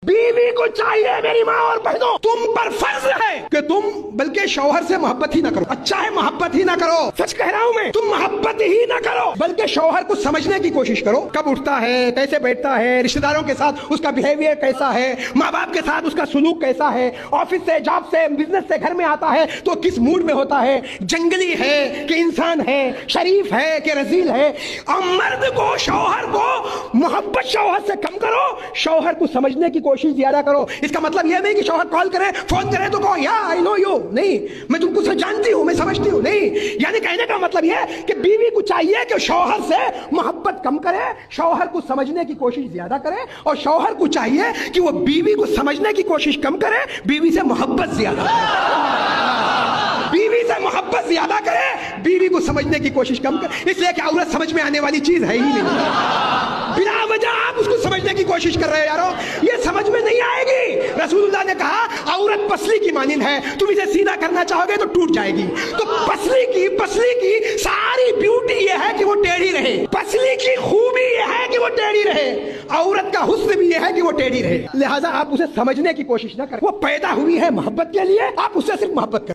بیوی کو چاہیے میری ماں اور بہنوں تم پر فرض ہے کہ تم بلکہ شوہر سے محبت ہی نہ کرو، اچھا ہے محبت ہی نہ کرو، سچ کہہ رہا ہوں میں، تم محبت ہی نہ کرو بلکہ شوہر کو سمجھنے کی کوشش کرو، کب اٹھتا ہے، کیسے بیٹھتا ہے، رشتہ داروں کے ساتھ اس کا بیہیویئر کیسا ہے، ماں باپ کے ساتھ اس کا سلوک کیسا ہے، آفس سے جاب سے بزنس سے گھر میں آتا ہے تو کس موڈ میں ہوتا ہے، جنگلی ہے کہ انسان ہے، شریف ہے کہ رذیل ہے۔ مرد کو شوہر کو محبت شوہر سے کم کرو، شوہر کو سمجھنے کی کوشش زیادہ کرو۔ اس کا مطلب یہ نہیں کہ شوہر کال کرے، فون کرے تو کہو یا آئی نو یو، نہیں میں تم کو جانتی ہوں، میں سمجھتی ہوں، نہیں، یعنی کہنے کا مطلب یہ کہ بیوی کو چاہیے کہ شوہر سے محبت کم کرے، شوہر کو سمجھنے کی کوشش زیادہ کرے، اور شوہر کو چاہیے کہ وہ بیوی کو سمجھنے کی کوشش کم کرے، بیوی سے محبت زیادہ کرے، بیوی سے محبت زیادہ کرے، بیوی کو سمجھنے کی کوشش کم کرے، اس لیے کہ عورت سمجھ میں آنے والی چیز ہے ہی نہیں، بلا وجہ آپ اس کو سمجھنے کی کوشش کر رہے ہیں یارو، یہ سمجھ میں نہیں آئے گی۔ رسول اللہ نے کہا عورت پسلی کی مانند ہے، تم اسے سیدھا کرنا چاہو گے تو ٹوٹ جائے گی، تو پسلی کی ساری بیوٹی یہ ہے کہ وہ ٹیڑھی رہے، پسلی کی خوبی یہ ہے کہ وہ ٹیڑھی رہے، عورت کا حسن بھی یہ ہے کہ وہ ٹیڑھی رہے، لہٰذا آپ اسے سمجھنے کی کوشش نہ کریں، وہ پیدا ہوئی ہے محبت کے لیے، آپ اس سے صرف محبت کریں۔